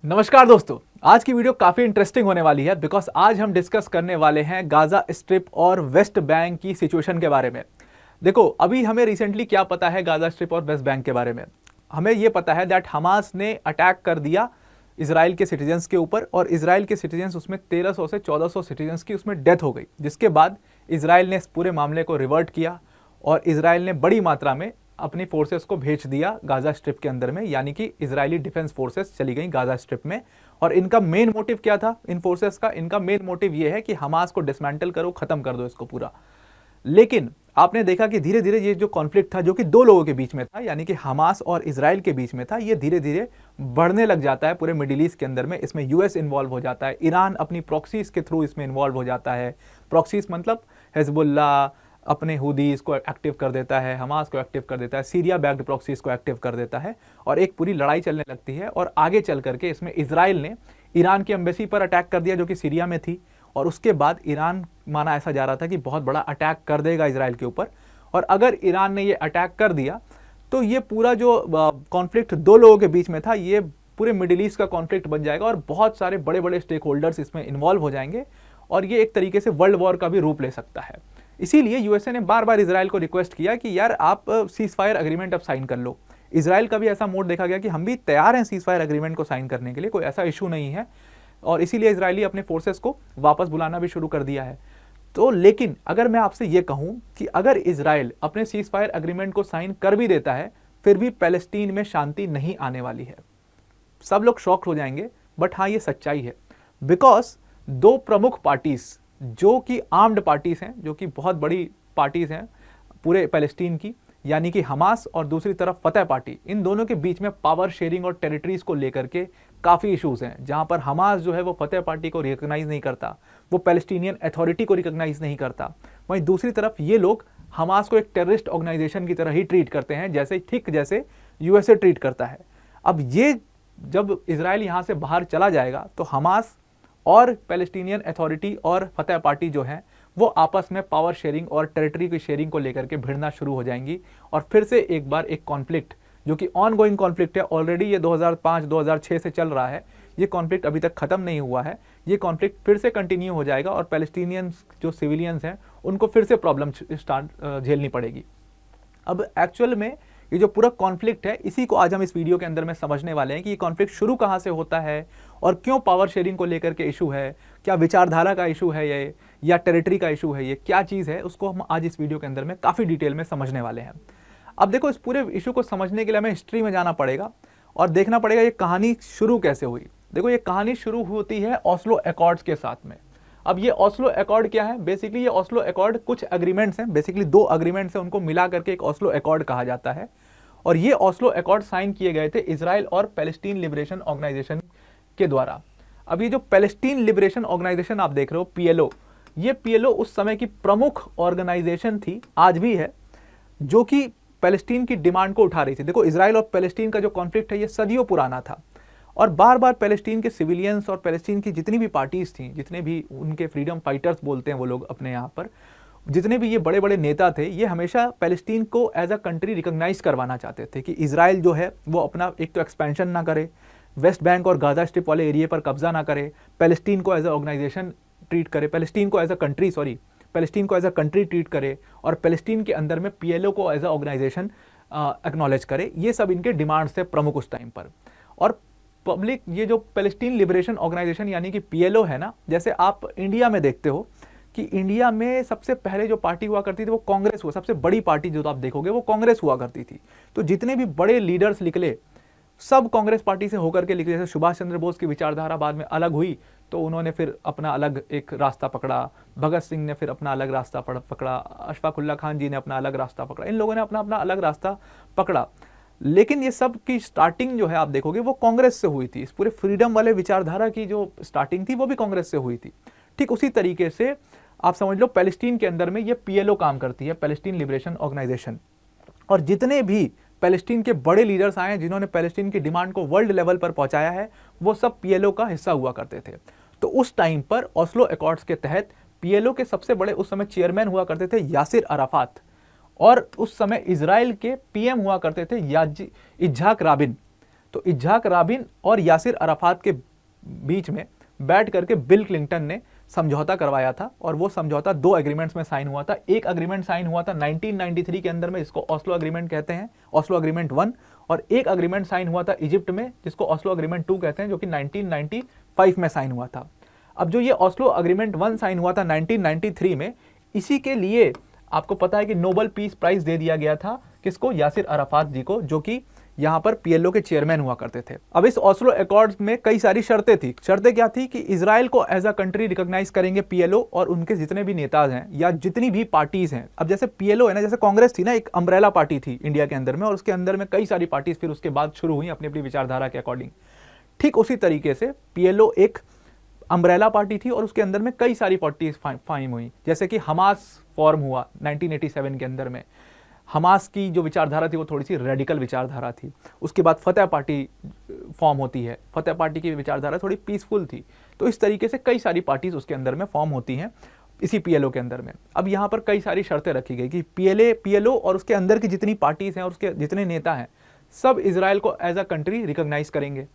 नमस्कार दोस्तों, आज की वीडियो काफ़ी इंटरेस्टिंग होने वाली है बिकॉज आज हम डिस्कस करने वाले हैं गाजा स्ट्रिप और वेस्ट बैंक की सिचुएशन के बारे में। देखो, अभी हमें रिसेंटली क्या पता है गाजा स्ट्रिप और वेस्ट बैंक के बारे में। हमें ये पता है दैट हमास ने अटैक कर दिया इसराइल के सिटीजन्स के ऊपर और इसराइल के सिटीजन्स उसमें 1300 से 1400 सिटीजन्स की उसमें डेथ हो गई, जिसके बाद इसराइल ने इस पूरे मामले को रिवर्ट किया और इसराइल ने बड़ी मात्रा में अपनी फोर्सेस को भेज दिया गाजा स्ट्रिप के अंदर में, यानी कि इजरायली डिफेंस फोर्सेस चली गई गाजा स्ट्रिप में। और इनका मेन मोटिव क्या था इन फोर्सेस का? इनका मेन मोटिव ये है कि हमास को डिसमेंटल करो, खत्म कर दो इसको पूरा। लेकिन आपने देखा कि धीरे धीरे ये जो कॉन्फ्लिक्ट था, जो कि दो लोगों के बीच में था, यानी कि हमास और इसराइल के बीच में था, ये धीरे धीरे बढ़ने लग जाता है पूरे मिडिल ईस्ट के अंदर में। इसमें यूएस इन्वॉल्व हो जाता है, ईरान अपनी प्रॉक्सीज के थ्रू इसमें इन्वॉल्व हो जाता है। प्रॉक्सीज मतलब हिजबुल्ला अपने हुदीज को एक्टिव कर देता है, हमास को एक्टिव कर देता है, सीरिया बैक्ड प्रॉक्सीज को एक्टिव कर देता है और एक पूरी लड़ाई चलने लगती है। और आगे चल करके इसमें इसराइल ने ईरान की एम्बेसी पर अटैक कर दिया जो कि सीरिया में थी, और उसके बाद ईरान माना ऐसा जा रहा था कि बहुत बड़ा अटैक कर देगा इसराइल के ऊपर। और अगर ईरान ने ये अटैक कर दिया तो ये पूरा जो कॉन्फ्लिक्ट दो लोगों के बीच में था, ये पूरे मिडिल ईस्ट का कॉन्फ्लिक्ट बन जाएगा और बहुत सारे बड़े बड़े स्टेक होल्डर्स इसमें इन्वॉल्व हो जाएंगे और ये एक तरीके से वर्ल्ड वॉर का भी रूप ले सकता है। इसीलिए यूएसए ने बार बार इसराइल को रिक्वेस्ट किया कि यार आप सीज फायर अग्रीमेंट अब साइन कर लो। इसराइल का भी ऐसा मोड देखा गया कि हम भी तैयार हैं सीज फायर अग्रीमेंट को साइन करने के लिए, कोई ऐसा इशू नहीं है, और इसीलिए इसराइली अपने फोर्सेस को वापस बुलाना भी शुरू कर दिया है। तो लेकिन अगर मैं आपसे ये कहूं कि अगर इसराइल अपने सीज फायर अग्रीमेंट को साइन कर भी देता है, फिर भी पैलेस्टीन में शांति नहीं आने वाली है। सब लोग शॉक हो जाएंगे, बट हाँ ये सच्चाई है। बिकॉज दो प्रमुख पार्टीज जो कि आर्म्ड पार्टीज हैं, जो कि बहुत बड़ी पार्टीज हैं पूरे पैलेस्टीन की, यानी कि हमास और दूसरी तरफ फतह पार्टी, इन दोनों के बीच में पावर शेयरिंग और टेरिटरीज को लेकर के काफ़ी इश्यूज हैं। जहां पर हमास जो है वो फतह पार्टी को रिकॉग्नाइज नहीं करता, वो पैलेस्टीनियन अथॉरिटी को रिकॉग्नाइज नहीं करता। वहीं दूसरी तरफ ये लोग हमास को एक टेररिस्ट ऑर्गेनाइजेशन की तरह ही ट्रीट करते हैं, जैसे ठीक जैसे यूएसए ट्रीट करता है। अब ये जब इसराइल यहाँ से बाहर चला जाएगा तो हमास और पैलेस्टीनियन अथॉरिटी और फतह पार्टी जो है वो आपस में पावर शेयरिंग और टेरिटरी की शेयरिंग को लेकर के भिड़ना शुरू हो जाएंगी और फिर से एक बार एक कॉन्फ्लिक्ट, जो कि ऑन गोइंग कॉन्फ्लिक्ट है, ऑलरेडी ये 2005-2006 से चल रहा है, ये कॉन्फ्लिक्ट अभी तक खत्म नहीं हुआ है, ये कॉन्फ्लिक्ट फिर से कंटिन्यू हो जाएगा और पैलेस्टीनियंस जो सिविलियंस हैं उनको फिर से प्रॉब्लम झेलनी पड़ेगी। अब एक्चुअल में ये जो पूरा कॉन्फ्लिक्ट है, इसी को आज हम इस वीडियो के अंदर में समझने वाले हैं कि ये कॉन्फ्लिक्ट शुरू कहाँ से होता है और क्यों पावर शेयरिंग को लेकर के इशू है, क्या विचारधारा का इशू है ये या टेरिटरी का इशू है, ये क्या चीज़ है, उसको हम आज इस वीडियो के अंदर में काफ़ी डिटेल में समझने वाले हैं। अब देखो, इस पूरे इशू को समझने के लिए हमें हिस्ट्री में जाना पड़ेगा और देखना पड़ेगा ये कहानी शुरू कैसे हुई। देखो, ये कहानी शुरू होती है ऑस्लो अकॉर्ड्स के साथ में। अब ये ऑस्लो अकॉर्ड क्या है? बेसिकली ये ऑस्लो अकॉर्ड कुछ एग्रीमेंट्स हैं, बेसिकली दो एग्रीमेंट्स हैं, उनको मिला करके एक ऑस्लो अकॉर्ड कहा जाता है। और ये ऑस्लो अकॉर्ड साइन किए गए थे इसराइल और पैलेस्टीन लिबरेशन ऑर्गेनाइजेशन के द्वारा। अब ये जो पैलेस्टीन लिबरेशन ऑर्गेनाइजेशन आप देख रहे हो, पीएलओ, ये पीएलओ उस समय की प्रमुख ऑर्गेनाइजेशन थी, आज भी है, जो कि पैलेस्टीन की डिमांड को उठा रही थी। देखो, इसराइल और पैलेस्टीन का जो कॉन्फ्लिक्ट है ये सदियों पुराना था और बार बार पैलेस्टीन के सिविलियंस और पैलेस्टीन की जितनी भी पार्टीज थी, जितने भी उनके फ्रीडम फाइटर्स बोलते हैं वो लोग अपने यहाँ पर, जितने भी ये बड़े बड़े नेता थे, ये हमेशा पैलेस्टीन को एज अ कंट्री रिकॉग्नाइज करवाना चाहते थे कि इसराइल जो है वो अपना एक तो एक्सपेंशन ना करे, वेस्ट बैंक और गाजा स्ट्रिप वाले एरिया पर कब्जा ना करे, पैलेस्टीन को एज अ ऑर्गेनाइजेशन ट्रीट करे, पैलेस्टीन को एज अ कंट्री पैलेस्टीन को एज अ कंट्री ट्रीट करे और पैलेस्टीन के अंदर में पीएलओ को एज अ ऑर्गेनाइजेशन एक्नॉलेज करे। ये सब इनके डिमांड्स थे प्रमुख उस टाइम पर। और पब्लिक, ये जो पैलेस्टीन लिबरेशन ऑर्गेनाइजेशन यानी कि पीएलओ है ना, जैसे आप इंडिया में देखते हो कि इंडिया में सबसे पहले जो पार्टी हुआ करती थी वो कांग्रेस हुआ, सबसे बड़ी पार्टी जो आप देखोगे वो कांग्रेस हुआ करती थी। तो जितने भी बड़े लीडर्स निकले सब कांग्रेस पार्टी से होकर के निकले। जैसे सुभाष चंद्र बोस की विचारधारा बाद में अलग हुई तो उन्होंने फिर अपना अलग एक रास्ता पकड़ा, भगत सिंह ने फिर अपना अलग रास्ता पकड़ा, अशफाकुल्ला खान जी ने अपना अलग रास्ता पकड़ा, इन लोगों ने अपना अपना अलग रास्ता पकड़ा। लेकिन ये सब की स्टार्टिंग जो है आप देखोगे वो कांग्रेस से हुई थी। इस पूरे फ्रीडम वाले विचारधारा की जो स्टार्टिंग थी वो भी कांग्रेस से हुई थी। ठीक उसी तरीके से आप समझ लो पैलेस्टीन के अंदर में ये पीएलओ काम करती है, पैलेस्टीन लिबरेशन ऑर्गेनाइजेशन। और जितने भी पैलेस्टीन के बड़े लीडर्स आए हैं जिन्होंने पैलेस्टीन की डिमांड को वर्ल्ड लेवल पर पहुंचाया है, वो सब पीएलओ का हिस्सा हुआ करते थे। तो उस टाइम पर ऑस्लो अकॉर्ड्स के तहत पीएलओ के सबसे बड़े उस समय चेयरमैन हुआ करते थे यासिर अराफात, और उस समय इजराइल के पीएम हुआ करते थे इज्हाक राबिन। तो इस्हाक राबिन और यासिर अराफात के बीच में बैठ करके बिल क्लिंटन ने समझौता करवाया था और वो समझौता 2 एग्रीमेंट्स में साइन हुआ था। एक एग्रीमेंट साइन हुआ था 1993 के अंदर में, इसको ऑस्लो एग्रीमेंट कहते हैं, ऑस्लो एग्रीमेंट 1, और एक एग्रीमेंट साइन हुआ था इजिप्ट में जिसको ऑस्लो एग्रीमेंट 2 कहते हैं, जो कि 1995 में साइन हुआ था। अब जो ये ऑस्लो एग्रीमेंट 1 साइन हुआ था 1993 में, इसी के लिए आपको पता है कि नोबेल पीस प्राइज दे दिया गया था किसको, यासिर अराफात जी को, जो कि यहाँ पर पीएलओ के चेयरमैन हुआ करते थे। अब इस ऑस्लो अकॉर्ड में कई सारी शर्तें थी। शर्तें क्या थी कि इजराइल को एज अ कंट्री रिकॉग्नाइज करेंगे पीएलओ और उनके जितने भी नेता हैं या जितनी भी पार्टीज हैं। अब जैसे पीएलओ है ना, जैसे कांग्रेस थी ना, एक अम्ब्रेला पार्टी थी इंडिया के अंदर में, और उसके अंदर में कई सारी पार्टीज फिर उसके बाद शुरू हुई अपनी अपनी विचारधारा के अकॉर्डिंग। ठीक उसी तरीके से पीएलओ एक अम्ब्रेला पार्टी थी और उसके अंदर में कई सारी पार्टीज फाइम हुई, जैसे कि हमास फॉर्म हुआ 1987 के अंदर में। हमास की जो विचारधारा थी वो थोड़ी सी रेडिकल विचारधारा थी। उसके बाद फतेह पार्टी फॉर्म होती है, फतेह पार्टी की विचारधारा थोड़ी पीसफुल थी। तो इस तरीके से कई सारी पार्टीज उसके अंदर में फॉर्म होती हैं इसी पीएलओ के अंदर में। अब यहाँ पर कई सारी शर्तें रखी गई कि पीएलओ और उसके अंदर की जितनी पार्टीज हैं और उसके जितने नेता हैं सब इजराइल को एज अ कंट्री रिकॉग्नाइज करेंगे।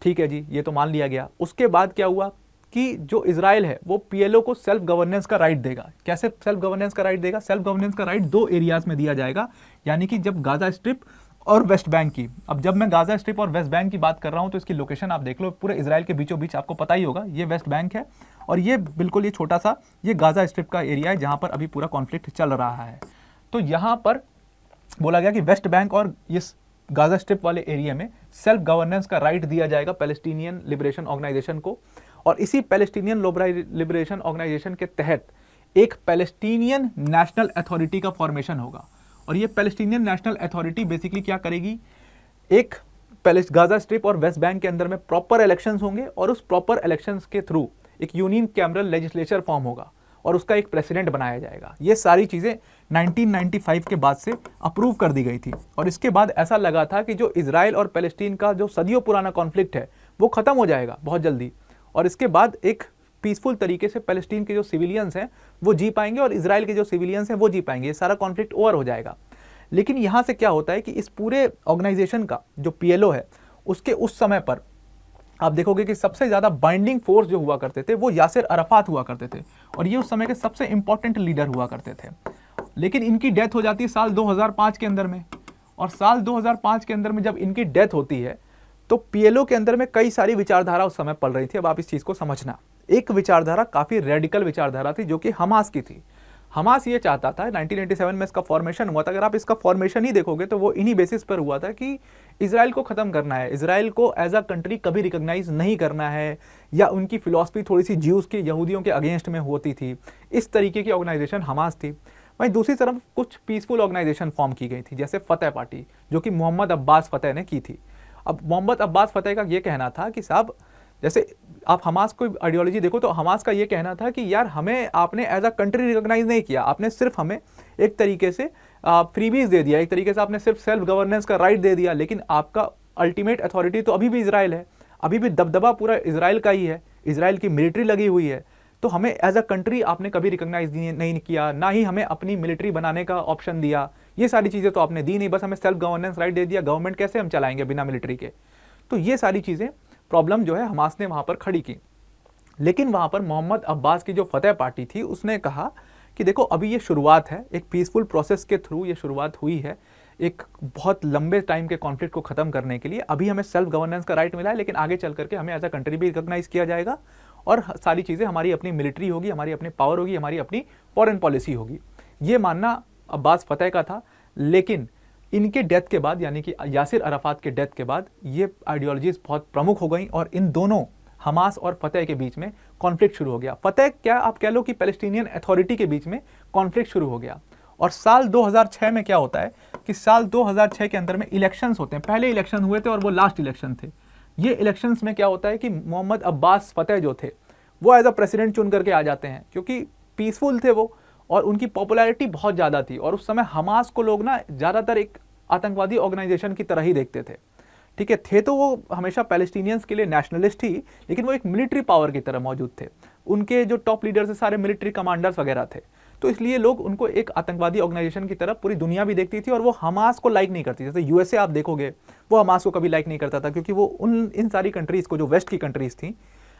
ठीक है जी, ये तो मान लिया गया। उसके बाद क्या हुआ कि जो इजराइल है वो पीएलओ को सेल्फ गवर्नेंस का राइट देगा। कैसे सेल्फ गवर्नेंस का राइट देगा? सेल्फ गवर्नेंस का राइट 2 एरियाज में दिया जाएगा, यानी कि जब गाजा स्ट्रिप और वेस्ट बैंक की, अब जब मैं गाजा स्ट्रिप और वेस्ट बैंक की बात कर रहा हूं तो इसकी लोकेशन आप देख लो, पूरे इजराइल के बीचों बीच आपको पता ही होगा। ये वेस्ट बैंक है और ये बिल्कुल ये छोटा सा ये गाजा स्ट्रिप का एरिया है जहां पर अभी पूरा कॉन्फ्लिक्ट चल रहा है। तो यहां पर बोला गया कि वेस्ट बैंक और इस गाजा स्ट्रिप वाले एरिया में सेल्फ गवर्नेंस का राइट दिया जाएगा पैलेस्टीनियन लिबरेशन ऑर्गेनाइजेशन को, और इसी पैलेस्टीनियन लिबरेशन ऑर्गेनाइजेशन के तहत एक पैलेस्टीनियन नेशनल अथॉरिटी का फॉर्मेशन होगा। और ये पैलेस्टीनियन नेशनल अथॉरिटी बेसिकली क्या करेगी, एक गाजा स्ट्रिप और वेस्ट बैंक के अंदर में प्रॉपर इलेक्शंस होंगे और उस प्रॉपर इलेक्शंस के थ्रू एक यूनियन कैमरल लेजिस्लेचर फॉर्म होगा और उसका एक प्रेसिडेंट बनाया जाएगा। ये सारी चीज़ें 1995 के बाद से अप्रूव कर दी गई थी और इसके बाद ऐसा लगा था कि जो इजराइल और पैलेस्टीन का जो सदियों पुराना कॉन्फ्लिक्ट है वो खत्म हो जाएगा बहुत जल्दी, और इसके बाद एक पीसफुल तरीके से पैलेस्टीन के जो सिविलियंस हैं वो जी पाएंगे और इजराइल के जो सिविलियंस हैं वो जी पाएंगे। ये सारा कॉन्फ्लिक्ट ओवर हो जाएगा। लेकिन यहाँ से क्या होता है कि इस पूरे ऑर्गेनाइजेशन का जो पीएलओ है उसके उस समय पर आप देखोगे कि सबसे ज़्यादा बाइंडिंग फोर्स जो हुआ करते थे वो यासिर अराफात हुआ करते थे और ये उस समय के सबसे इंपॉर्टेंट लीडर हुआ करते थे। लेकिन इनकी डेथ हो जाती है साल 2005 के अंदर में, और साल 2005 के अंदर में जब इनकी डेथ होती है तो पीएलओ के अंदर में कई सारी विचारधारा उस समय पल रही थी। अब आप इस चीज़ को समझना, एक विचारधारा काफ़ी रेडिकल विचारधारा थी जो कि हमास की थी। हमास ये चाहता था, 1987 में इसका फॉर्मेशन हुआ था, अगर आप इसका फॉर्मेशन ही देखोगे तो वो इन्हीं बेसिस पर हुआ था कि इजराइल को ख़त्म करना है, इजराइल को एज अ कंट्री कभी रिकॉग्नाइज नहीं करना है, या उनकी फिलॉसफी थोड़ी सी ज्यूज़ के यहूदियों के अगेंस्ट में होती थी। इस तरीके की ऑर्गेनाइजेशन हमास थी। वहीं दूसरी तरफ कुछ पीसफुल ऑर्गेनाइजेशन फॉर्म की गई थी, जैसे फतेह पार्टी जो कि मोहम्मद अब्बास फतेह ने की थी। अब मोहम्मद अब्बास फतेह का ये कहना था कि साहब, जैसे आप हमास को आइडियोलॉजी देखो तो हमास का ये कहना था कि यार हमें आपने एज अ कंट्री रिकॉग्नाइज नहीं किया, आपने सिर्फ हमें एक तरीके से फ्रीबीज दे दिया, एक तरीके से आपने सिर्फ सेल्फ गवर्नेंस का राइट दे दिया, लेकिन आपका अल्टीमेट अथॉरिटी तो अभी भी इजराइल है, अभी भी दबदबा पूरा इजराइल का ही है, इजराइल की मिलिट्री लगी हुई है। तो हमें एज अ कंट्री आपने कभी रिकॉग्नाइज नहीं किया, ना ही हमें अपनी मिलिट्री बनाने का ऑप्शन दिया, ये सारी चीज़ें तो आपने दी नहीं, बस हमें सेल्फ गवर्नेंस राइट दे दिया, गवर्नमेंट कैसे हम चलाएंगे बिना मिलिट्री के। तो ये सारी चीज़ें प्रॉब्लम जो है हमास ने वहाँ पर खड़ी की। लेकिन वहाँ पर मोहम्मद अब्बास की जो फतेह पार्टी थी उसने कहा कि देखो अभी ये शुरुआत है, एक पीसफुल प्रोसेस के थ्रू ये शुरुआत हुई है, एक बहुत लंबे टाइम के कॉन्फ्लिक्ट को ख़त्म करने के लिए। अभी हमें सेल्फ गवर्नेंस का राइट मिला है, लेकिन आगे चल करके हमें एज अ कंट्री भी रिकॉग्नाइज किया जाएगा और सारी चीज़ें, हमारी अपनी मिलिट्री होगी, हमारी अपनी पावर होगी, हमारी अपनी फॉरेन पॉलिसी होगी। ये मानना अब्बास फतेह का था। लेकिन इनके डेथ के बाद, यानी कि यासिर अराफात के डेथ के बाद, ये आइडियोलॉजीज बहुत प्रमुख हो गई और इन दोनों हमास और फतेह के बीच में कॉन्फ्लिक्ट शुरू हो गया। फतेह क्या आप कह लो कि पैलेस्टीनियन अथॉरिटी के बीच में कॉन्फ्लिक्ट शुरू हो गया। और साल 2006 में क्या होता है कि साल 2006 के अंदर में इलेक्शंस होते हैं। पहले इलेक्शन हुए थे और वो लास्ट इलेक्शन थे। ये इलेक्शंस में क्या होता है कि मोहम्मद अब्बास फतेह जो थे वो एज अ प्रेसिडेंट चुन करके आ जाते हैं, क्योंकि पीसफुल थे वो और उनकी पॉपुलैरिटी बहुत ज़्यादा थी। और उस समय हमास को लोग ना ज़्यादातर एक आतंकवादी ऑर्गेनाइजेशन की तरह ही देखते थे। ठीक है, थे तो वो हमेशा पैलेस्टीनियंस के लिए नेशनलिस्ट ही, लेकिन वो एक मिलिट्री पावर की तरह मौजूद थे। उनके जो टॉप लीडर्स थे सारे मिलिट्री कमांडर्स वगैरह थे। तो इसलिए लोग उनको एक आतंकवादी ऑर्गेनाइजेशन की तरह पूरी दुनिया भी देखती थी और वो हमास को लाइक नहीं करती। जैसे यूएसए आप देखोगे, वो हमास को कभी लाइक नहीं करता था, क्योंकि वो इन सारी कंट्रीज़ को, जो वेस्ट की कंट्रीज़ थी,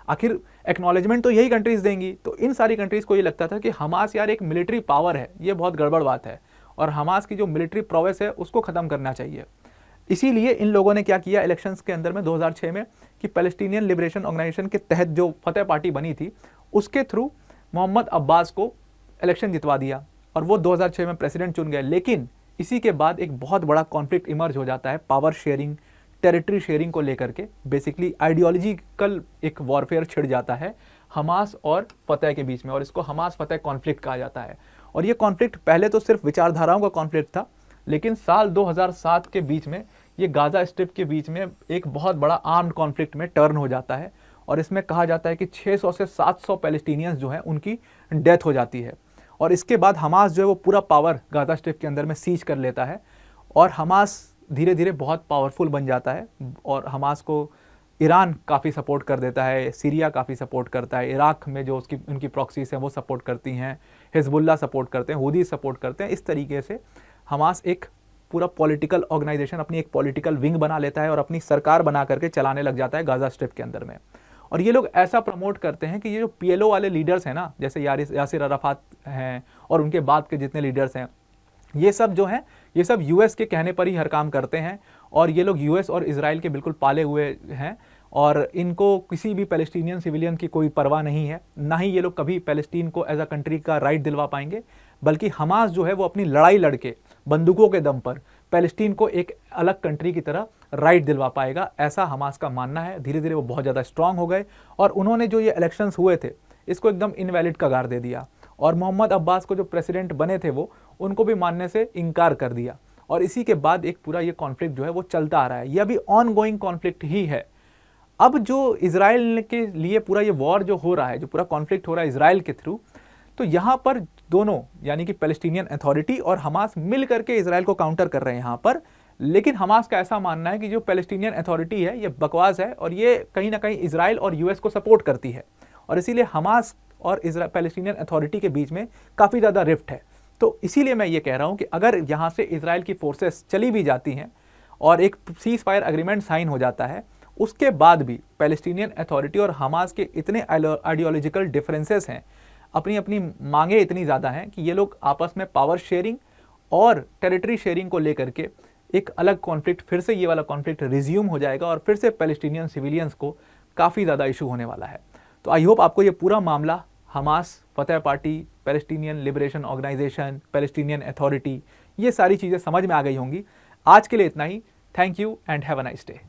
आखिर एक्नॉलेजमेंट तो यही कंट्रीज़ देंगी। तो इन सारी कंट्रीज़ को ये लगता था कि हमास यार एक मिलिट्री पावर है, ये बहुत गड़बड़ बात है, और हमास की जो मिलिट्री प्रोवेस है उसको ख़त्म करना चाहिए। इसीलिए इन लोगों ने क्या किया इलेक्शंस के अंदर में 2006 में, कि पैलेस्टीनियन लिबरेशन ऑर्गेनाइजेशन के तहत जो फतेह पार्टी बनी थी उसके थ्रू मोहम्मद अब्बास को इलेक्शन जितवा दिया और वो 2006 में प्रेसिडेंट चुन गए। लेकिन इसी के बाद एक बहुत बड़ा कॉन्फ्लिक्ट इमर्ज हो जाता है पावर शेयरिंग, टेरिटरी शेयरिंग को लेकर के। बेसिकली आइडियोलॉजिकल एक वॉरफेयर छिड़ जाता है हमास और फतेह के बीच में, और इसको हमास फतेह कॉन्फ्लिक्ट कहा जाता है। और ये कॉन्फ्लिक्ट पहले तो सिर्फ विचारधाराओं का कॉन्फ्लिक्ट था, लेकिन साल 2007 के बीच में ये गाज़ा स्ट्रिप के बीच में एक बहुत बड़ा आर्म्ड कॉन्फ्लिक्ट में टर्न हो जाता है। और इसमें कहा जाता है कि 600 से 700 पैलेस्टीनियंस जो हैं उनकी डेथ हो जाती है। और इसके बाद हमास जो है वो पूरा पावर गाज़ा स्ट्रिप के अंदर में सीज कर लेता है, और हमास धीरे धीरे बहुत पावरफुल बन जाता है। और हमास को ईरान काफ़ी सपोर्ट कर देता है, सीरिया काफ़ी सपोर्ट करता है, इराक में जो उनकी प्रॉक्सीज हैं वो सपोर्ट करती हैं, हिजबुल्ला सपोर्ट करते हैं, हुदी सपोर्ट करते हैं। इस तरीके से हमास एक पूरा पॉलिटिकल ऑर्गेनाइजेशन, अपनी एक पॉलिटिकल विंग बना लेता है और अपनी सरकार बना करके चलाने लग जाता है गाज़ा स्ट्रिप के अंदर में। और ये लोग ऐसा प्रमोट करते हैं कि ये जो पीएलओ वाले लीडर्स हैं ना, जैसे यासिर अराफात हैं और उनके बाद के जितने लीडर्स हैं, ये सब जो हैं ये सब यूएस के कहने पर ही हर काम करते हैं। और ये लोग यूएस और इजराइल के बिल्कुल पाले हुए हैं, और इनको किसी भी पैलेस्टीनियन सिविलियन की कोई परवाह नहीं है। ना ही ये लोग कभी पैलेस्टीन को एज अ कंट्री का राइट दिलवा पाएंगे, बल्कि हमास जो है वो अपनी लड़ाई लड़के बंदूकों के दम पर पैलेस्टीन को एक अलग कंट्री की तरह राइट दिलवा पाएगा, ऐसा हमास का मानना है। धीरे धीरे वो बहुत ज़्यादा स्ट्रांग हो गए और उन्होंने जो ये इलेक्शंस हुए थे इसको एकदम इनवैलिड करार दे दिया, और मोहम्मद अब्बास को जो प्रेसिडेंट बने थे वो उनको भी मानने से इनकार कर दिया। और इसी के बाद एक पूरा ये कॉन्फ्लिक्ट जो है वो चलता आ रहा है, ये अभी ऑन गोइंग कॉन्फ्लिक्ट ही है। अब जो इजराइल के लिए पूरा ये वॉर जो हो रहा है, जो पूरा कॉन्फ्लिक्ट हो रहा है इजराइल के थ्रू, तो यहाँ पर दोनों यानी कि पैलेस्टीनियन अथॉरिटी और हमास मिल करके इजराइल को काउंटर कर रहे हैं यहाँ पर। लेकिन हमास का ऐसा मानना है कि जो पैलेस्टीनियन अथॉरिटी है ये बकवास है, और ये कहीं ना कहीं इजराइल और यूएस को सपोर्ट करती है, और इसीलिए हमास और पैलेस्टीनियन अथॉरिटी के बीच में काफ़ी ज़्यादा रिफ्ट है। तो इसीलिए मैं ये कह रहा हूँ कि अगर यहाँ से इजराइल की फोर्सेस चली भी जाती हैं और एक सीज फायर एग्रीमेंट साइन हो जाता है, उसके बाद भी पैलेस्टीनियन अथॉरिटी और हमास के इतने आइडियोलॉजिकल डिफरेंसेस हैं, अपनी अपनी मांगे इतनी ज़्यादा हैं कि ये लोग आपस में पावर शेयरिंग और टेरिटरी शेयरिंग को लेकर के एक अलग कॉन्फ्लिक्ट, फिर से ये वाला कॉन्फ्लिक्ट रिज्यूम हो जाएगा, और फिर से पैलेस्टीनियन सिविलियंस को काफ़ी ज़्यादा इशू होने वाला है। तो आई होप आपको ये पूरा मामला Hamas, Fatah party, Palestinian Liberation Organisation, Palestinian Authority, ये सारी चीज़ें समझ में आ गई होंगी। आज के लिए इतना ही। Thank you and have a nice day.